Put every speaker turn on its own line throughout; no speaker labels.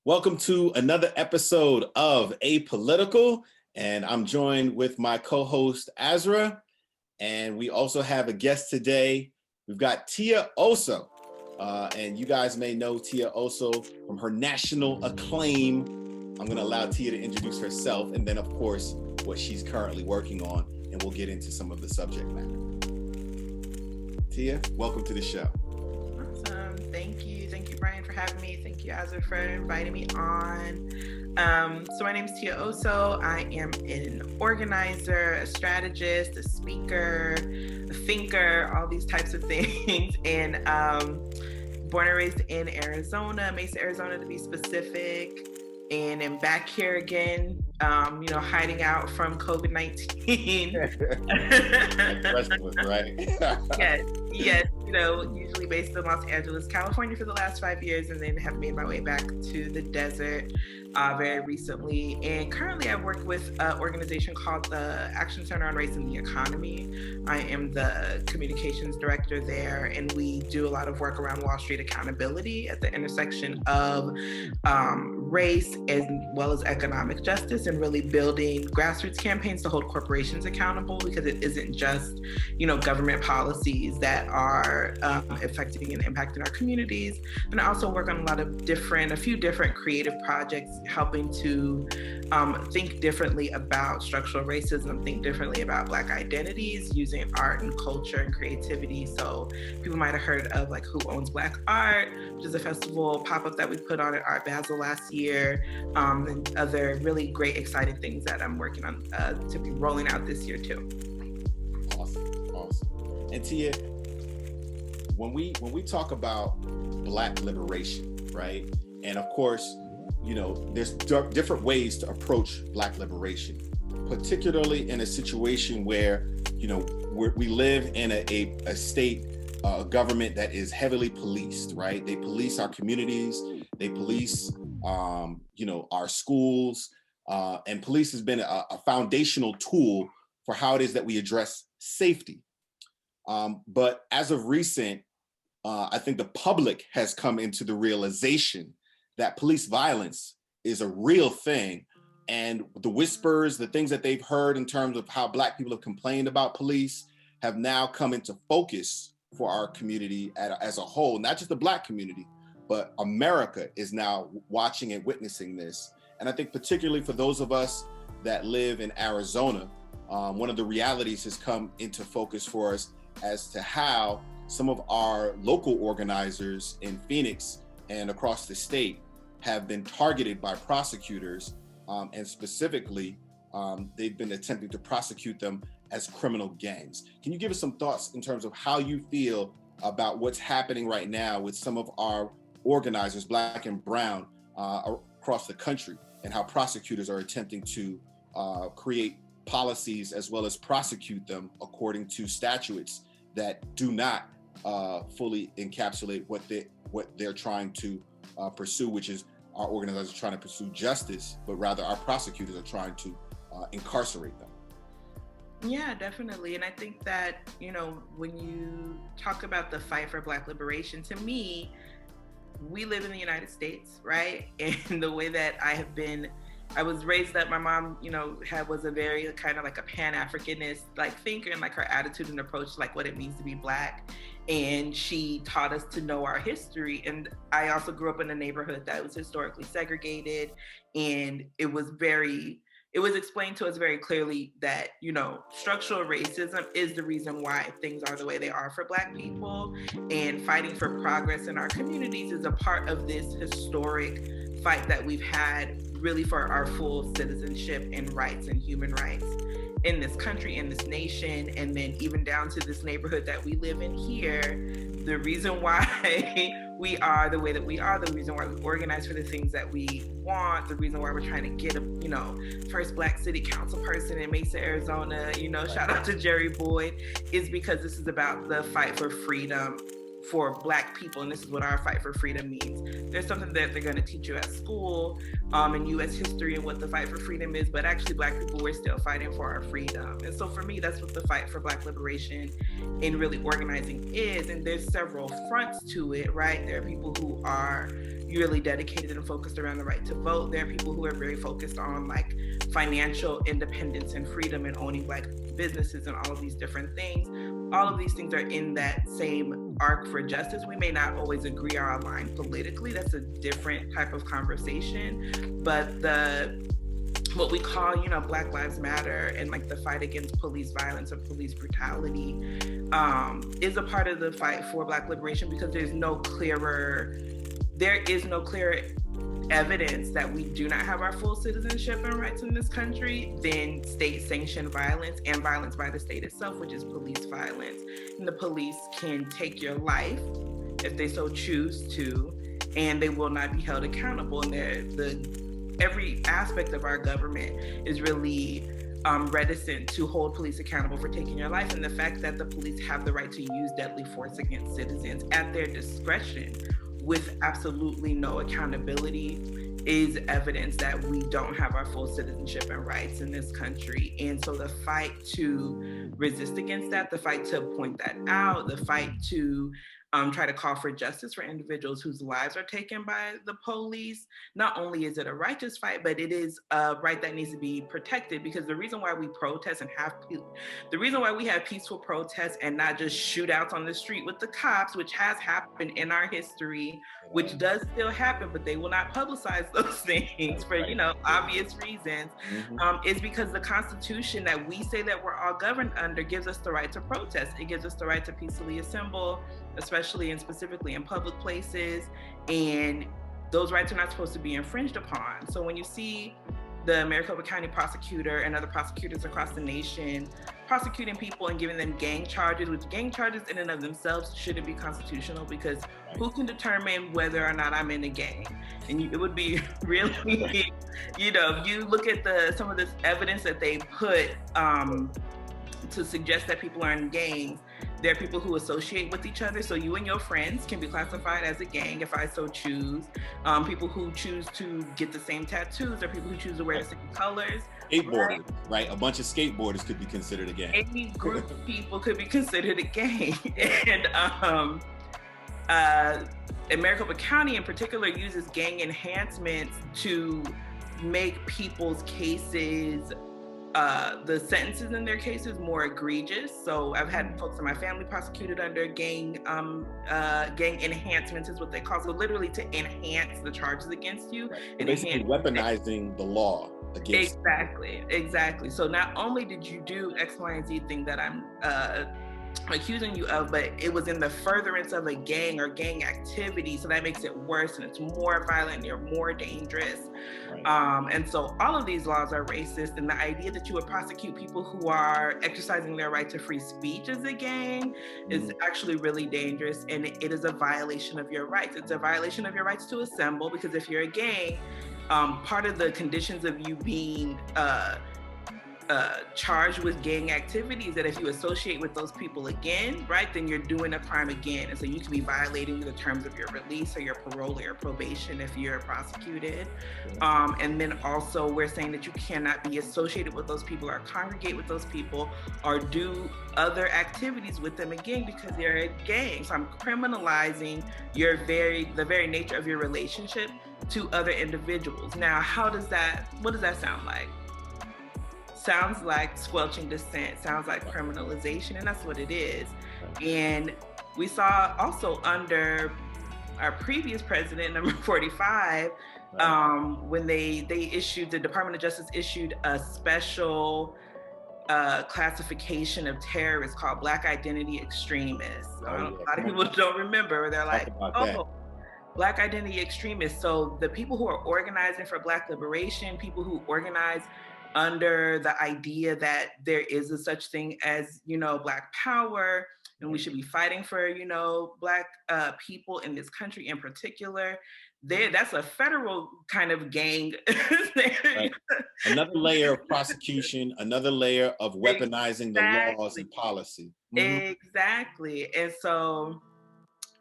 Welcome to another episode of Apolitical, and I'm joined with my co-host Azra, and we also have a guest today. We've got Tia Oso, and you guys may know Tia Oso from her national acclaim. I'm going to allow Tia to introduce herself, and then of course what she's currently working on, and we'll get into some of the subject matter. Tia, welcome to the show.
Awesome. Thank you, Brian, for having me. Thank you, Azra, for inviting me on. So my name is Tia Oso. I am an organizer, a strategist, a speaker, a thinker, all these types of things. And born and raised in Arizona, Mesa, Arizona to be specific. And I'm back here again, hiding out from COVID-19.
Right?
Yes, usually based in Los Angeles, California for the last 5 years, and then have made my way back to the desert very recently. And currently I work with an organization called the Action Center on Race and the Economy. I am the communications director there, and we do a lot of work around Wall Street accountability at the intersection of race as well as economic justice, and really building grassroots campaigns to hold corporations accountable, because it isn't just, government policies that are affecting and impacting our communities. And I also work on a few different creative projects, helping to think differently about structural racism, think differently about Black identities, using art and culture and creativity. So people might have heard of Who Owns Black Art, which is a festival pop-up that we put on at Art Basel last year, and other really great, exciting things that I'm working on to be rolling out this year too.
Awesome. And Tia, when we talk about Black liberation, right? And of course, there's different ways to approach Black liberation, particularly in a situation where, we live in a state government that is heavily policed, right? They police our communities, they police, our schools, and police has been a foundational tool for how it is that we address safety. But as of recent, I think the public has come into the realization that police violence is a real thing. And the whispers, the things that they've heard in terms of how Black people have complained about police have now come into focus for our community as a whole, not just the Black community, but America is now watching and witnessing this. And I think particularly for those of us that live in Arizona, one of the realities has come into focus for us as to how some of our local organizers in Phoenix and across the state have been targeted by prosecutors, and specifically, they've been attempting to prosecute them as criminal gangs. Can you give us some thoughts in terms of how you feel about what's happening right now with some of our organizers, Black and brown, across the country, and how prosecutors are attempting to create policies as well as prosecute them according to statutes that do not fully encapsulate what they're trying to pursue, which is our organizers are trying to pursue justice, but rather our prosecutors are trying to incarcerate them.
Yeah, definitely. And I think that, when you talk about the fight for Black liberation, to me, we live in the United States, right? And the way that I was raised up, my mom, was a very kind of like a Pan-Africanist thinker, and her attitude and approach to what it means to be Black. And she taught us to know our history. And I also grew up in a neighborhood that was historically segregated. And it was explained to us very clearly that, structural racism is the reason why things are the way they are for Black people. And fighting for progress in our communities is a part of this historic fight that we've had really for our full citizenship and rights and human rights in this country, in this nation, and then even down to this neighborhood that we live in here. The reason why we are the way that we are, the reason why we organize for the things that we want, the reason why we're trying to get a, first Black city council person in Mesa, Arizona, shout out to Jerry Boyd, is because this is about the fight for freedom for Black people, and this is what our fight for freedom means. There's something that they're going to teach you at school in U.S. history and what the fight for freedom is, but actually Black people, we're still fighting for our freedom. And so for me, that's what the fight for Black liberation in really organizing is. And there's several fronts to it, right? There are people who are really dedicated and focused around the right to vote. There are people who are very focused on like financial independence and freedom and owning Black businesses and all of these different things. All of these things are in that same arc for justice. We may not always agree or align politically. That's a different type of conversation. But what we call, Black Lives Matter and like the fight against police violence or police brutality is a part of the fight for Black liberation, because there is no clear evidence that we do not have our full citizenship and rights in this country than state-sanctioned violence and violence by the state itself, which is police violence. And the police can take your life if they so choose to, and they will not be held accountable. And every aspect of our government is really reticent to hold police accountable for taking your life. And the fact that the police have the right to use deadly force against citizens at their discretion with absolutely no accountability is evidence that we don't have our full citizenship and rights in this country. And so the fight to resist against that, the fight to point that out, the fight to try to call for justice for individuals whose lives are taken by the police, not only is it a righteous fight, but it is a right that needs to be protected. Because the reason why we protest and the reason why we have peaceful protests and not just shootouts on the street with the cops, which has happened in our history, which does still happen, but they will not publicize those things for, obvious reasons, is because the Constitution that we say that we're all governed under gives us the right to protest. It gives us the right to peacefully assemble, especially and specifically in public places, and those rights are not supposed to be infringed upon. So when you see the Maricopa County prosecutor and other prosecutors across the nation prosecuting people and giving them gang charges, which gang charges in and of themselves shouldn't be constitutional, because who can determine whether or not I'm in a gang? And it would be really, if you look at some of this evidence that they put to suggest that people are in gangs, there are people who associate with each other. So you and your friends can be classified as a gang if I so choose. People who choose to get the same tattoos, or people who choose to wear the same colors.
Skateboarders, right? A bunch of skateboarders could be considered a gang.
Any group of people could be considered a gang. And Maricopa County in particular uses gang enhancements to make people's cases, the sentences in their cases, more egregious. So I've had folks in my family prosecuted under gang enhancements is what they call it. So literally to enhance the charges against you.
And basically weaponizing the law against
Exactly. So not only did you do X, Y, and Z thing that I'm accusing you of, but it was in the furtherance of a gang or gang activity. So that makes it worse, and it's more violent and you're more dangerous. Right. And so all of these laws are racist, and the idea that you would prosecute people who are exercising their right to free speech as a gang is actually really dangerous, and it is a violation of your rights. It's a violation of your rights to assemble, because if you're a gang, part of the conditions of you being charged with gang activities, that if you associate with those people again, right, then you're doing a crime again. And so you can be violating the terms of your release or your parole or your probation if you're prosecuted. And then also we're saying that you cannot be associated with those people or congregate with those people or do other activities with them again because they're a gang. So I'm criminalizing the very nature of your relationship to other individuals. Now, what does that sound like? Sounds like squelching dissent, sounds like criminalization, and that's what it is. And we saw also under our previous president, number 45, when the Department of Justice issued a special classification of terrorists called Black identity extremists. A lot of people don't remember. They're like, Black identity extremists. So the people who are organizing for Black liberation, people who organize under the idea that there is a such thing as, Black power, and we should be fighting for, Black people in this country in particular. That's a federal kind of gang.
Right. Another layer of prosecution, another layer of weaponizing the laws and policy.
Exactly. And so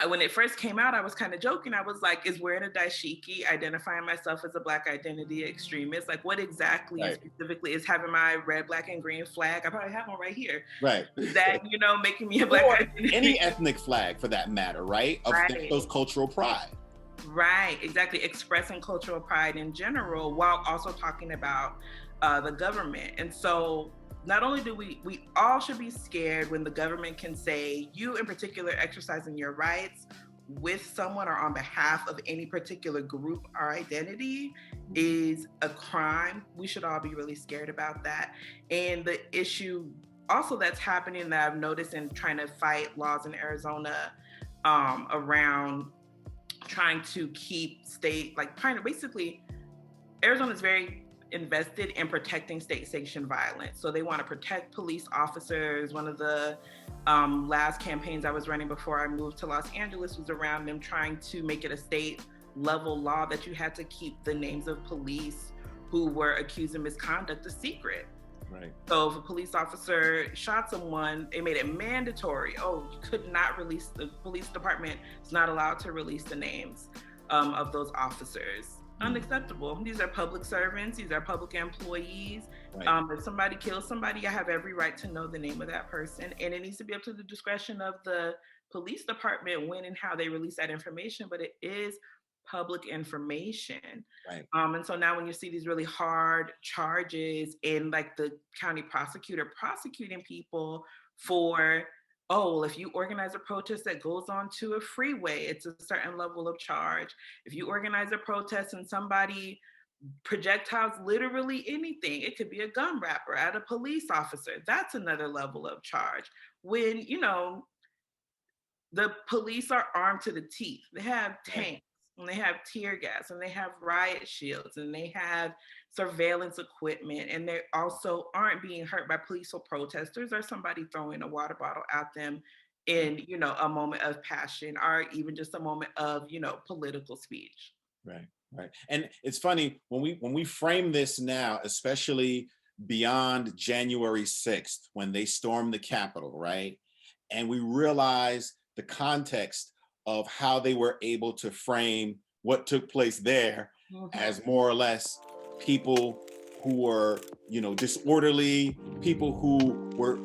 when it first came out, I was kind of joking. I was like, is wearing a dashiki identifying myself as a Black identity extremist? Like, what exactly specifically is having my red, black, and green flag? I probably have one right here.
Right.
Is that, making me a Black identity?
Any ethnic flag for that matter, right? Of those cultural pride.
Right, exactly. Expressing cultural pride in general while also talking about the government. And so not only do we all should be scared when the government can say, you in particular exercising your rights with someone or on behalf of any particular group or identity is a crime. We should all be really scared about that. And the issue also that's happening that I've noticed in trying to fight laws in Arizona around trying to keep state, like trying to basically, Arizona is very invested in protecting state-sanctioned violence. So they want to protect police officers. One of the last campaigns I was running before I moved to Los Angeles was around them trying to make it a state-level law that you had to keep the names of police who were accused of misconduct a secret.
Right.
So if a police officer shot someone, they made it mandatory. Oh, you could not release, the police department is not allowed to release the names of those officers. Unacceptable. These are public servants. These are public employees. Right. If somebody kills somebody, I have every right to know the name of that person. And it needs to be up to the discretion of the police department when and how they release that information, but it is public information.
Right.
And so now when you see these really hard charges and like the county prosecutor prosecuting people for, oh, if you organize a protest that goes onto a freeway, it's a certain level of charge. If you organize a protest and somebody projectiles literally anything, it could be a gum wrapper at a police officer, that's another level of charge. When, the police are armed to the teeth, they have tanks, and they have tear gas, and they have riot shields, and they have surveillance equipment, and they also aren't being hurt by peaceful protesters or somebody throwing a water bottle at them in, a moment of passion or even just a moment of, political speech.
Right, right. And it's funny when we frame this now, especially beyond January 6th, when they stormed the Capitol, right? And we realize the context of how they were able to frame what took place there as more or less people who were, disorderly, people who were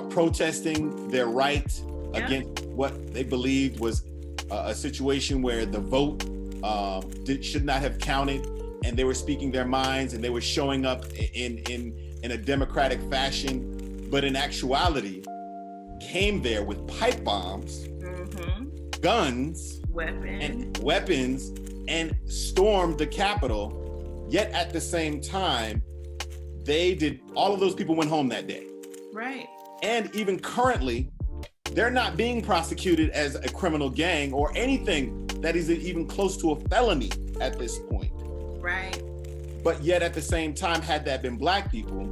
protesting their right against what they believed was a situation where the vote should not have counted, and they were speaking their minds and they were showing up in a democratic fashion, but in actuality came there with pipe bombs, guns, weapons, and stormed the Capitol. Yet at the same time, all of those people went home that day.
Right.
And even currently, they're not being prosecuted as a criminal gang or anything that is even close to a felony at this point.
Right.
But yet at the same time, had that been Black people,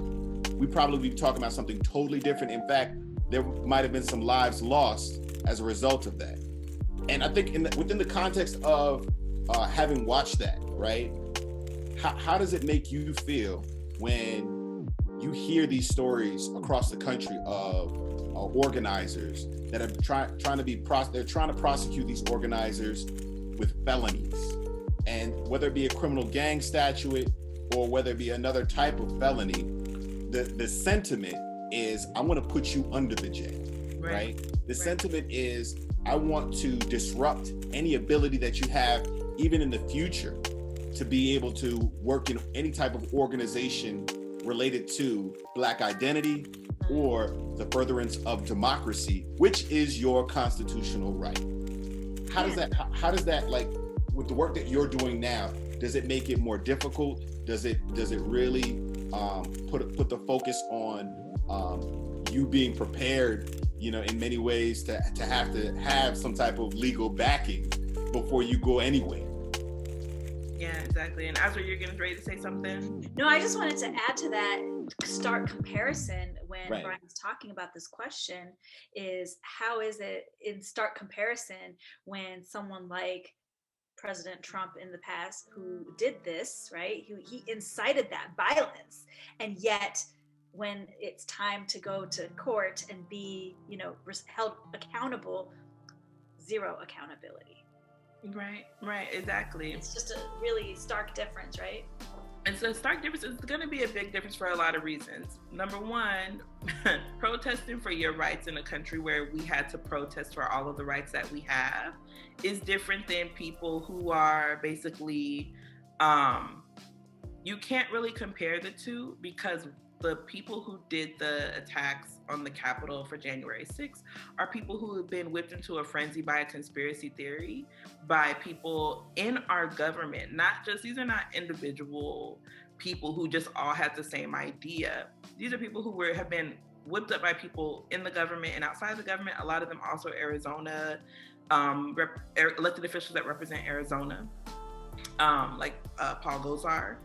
we'd probably be talking about something totally different. In fact, there might have been some lives lost as a result of that. And I think within the context of having watched that, right? How does it make you feel when you hear these stories across the country of organizers that are trying to prosecute these organizers with felonies, and whether it be a criminal gang statute or whether it be another type of felony, the sentiment is, I want to put you under the jail, right? The sentiment is, I want to disrupt any ability that you have, even in the future, to be able to work in any type of organization related to Black identity or the furtherance of democracy, which is your constitutional right. How does that, like, with the work that you're doing now, does it make it more difficult? Does it really put the focus on you being prepared, in many ways to have some type of legal backing before you go anywhere?
Yeah, exactly. And Azra, you're getting ready to say something?
No, I just wanted to add to that stark comparison when Brian's talking about this question is, how is it in stark comparison when someone like President Trump in the past, who did this, right? He incited that violence, and yet when it's time to go to court and be, held accountable, zero accountability.
Right, exactly.
It's just a really stark difference, right?
It's a stark difference. It's going to be a big difference for a lot of reasons. Number one, protesting for your rights in a country where we had to protest for all of the rights that we have is different than people who are basically, you can't really compare the two, because the people who did the attacks on the Capitol for January 6th are people who have been whipped into a frenzy by a conspiracy theory by people in our government. These are not individual people who just all had the same idea. These are people who have been whipped up by people in the government and outside the government. A lot of them also Arizona, elected officials that represent Arizona, like Paul Gosar.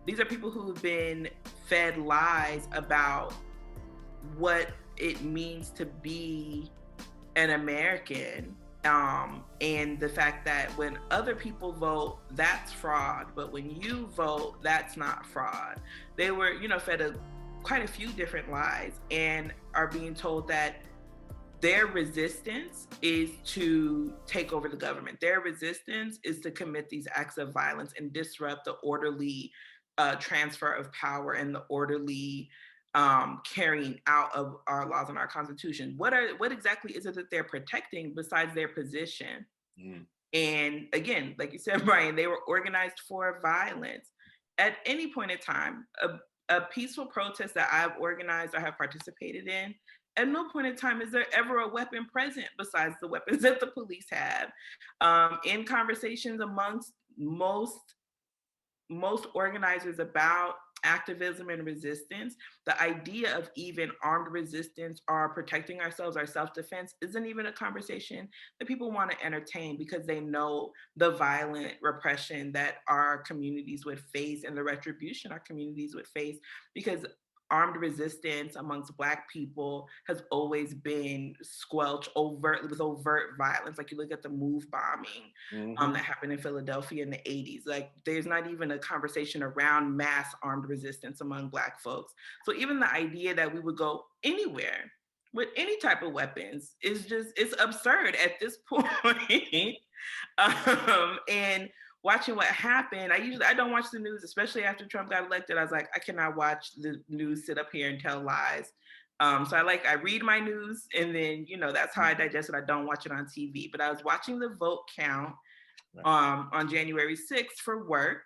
These are people who have been fed lies about what it means to be an American, and the fact that when other people vote, that's fraud, but when you vote, that's not fraud. They were, fed quite a few different lies and are being told that their resistance is to take over the government. Their resistance is to commit these acts of violence and disrupt the orderly transfer of power and the orderly carrying out of our laws and our Constitution. What exactly is it that they're protecting besides their position? And again, like you said, Brian, they were organized for violence. At any point in time, a peaceful protest that I've organized or have participated in, at no point in time is there ever a weapon present besides the weapons that the police have. In conversations amongst most organizers about activism and resistance, the idea of even armed resistance or protecting ourselves, our self-defense, isn't even a conversation that people want to entertain, because they know the violent repression that our communities would face and the retribution our communities would face, because armed resistance amongst Black people has always been squelched with overt violence. Like you look at the MOVE bombing that happened in Philadelphia in the 80s. Like there's not even a conversation around mass armed resistance among Black folks. So even the idea that we would go anywhere with any type of weapons it's absurd at this point. And watching what happened, I don't watch the news, especially after Trump got elected. I was like, I cannot watch the news sit up here and tell lies. So I read my news, and then, that's how I digest it. I don't watch it on TV. But I was watching the vote count on January 6th for work,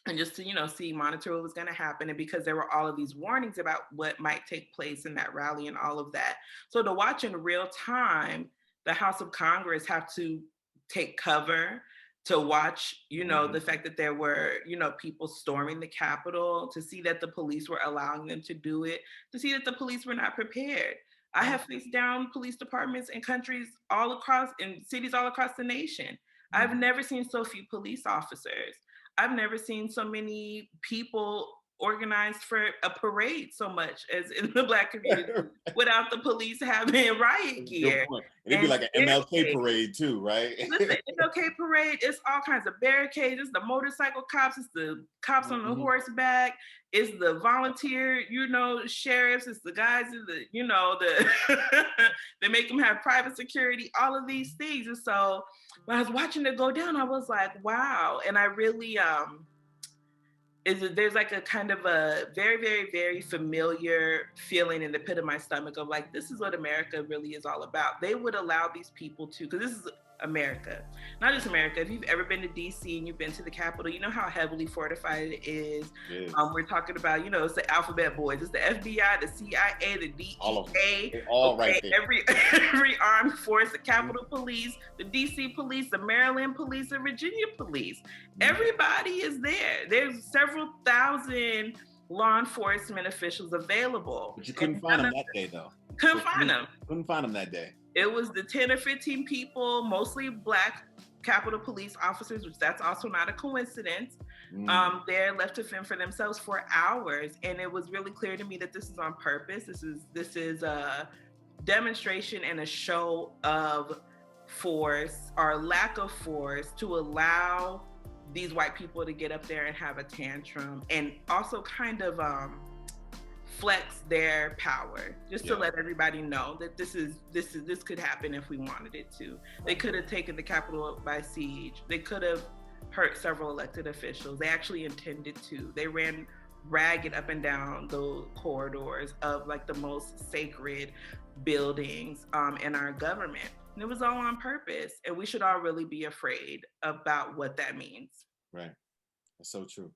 and just to, monitor what was going to happen. And because there were all of these warnings about what might take place in that rally and all of that. So to watch in real time, the House of Congress have to take cover, to watch, the fact that there were, people storming the Capitol, to see that the police were allowing them to do it, to see that the police were not prepared. I have faced down police departments in cities all across the nation. I've never seen so few police officers. I've never seen so many people organized for a parade so much as in the Black community without the police having riot gear.
It'd be like an MLK parade too, right?
Listen, MLK parade, it's all kinds of barricades. It's the motorcycle cops, it's the cops on the horseback, it's the volunteer, sheriffs, it's the guys in the, they make them have private security, all of these things. And so when I was watching it go down, I was like, wow. And I really, there's like a kind of a very, very, very familiar feeling in the pit of my stomach of like, this is what America really is all about. They would allow these people to, because this is America, not just America. If you've ever been to DC and you've been to the Capitol, you know how heavily fortified it is. Yes. We're talking about, it's the alphabet boys. It's the FBI, the CIA, the DEA.
All of them. They're all right there.
Every armed force, the Capitol Police, the DC Police, the Maryland Police, the Virginia Police. Everybody is there. There's several thousand law enforcement officials available.
But you couldn't find them that day, though.
Couldn't find them that
day.
It was the 10 or 15 people, mostly Black Capitol Police officers, which that's also not a coincidence. They're left to fend for themselves for hours. And it was really clear to me that this is on purpose. This is a demonstration and a show of force or lack of force to allow these white people to get up there and have a tantrum, and also kind of flex their power, just to let everybody know that this could happen if we wanted it to. They could have taken the Capitol by siege. They could have hurt several elected officials. They actually intended to. They ran ragged up and down those corridors of like the most sacred buildings in our government. And it was all on purpose. And we should all really be afraid about what that means.
Right. That's so true.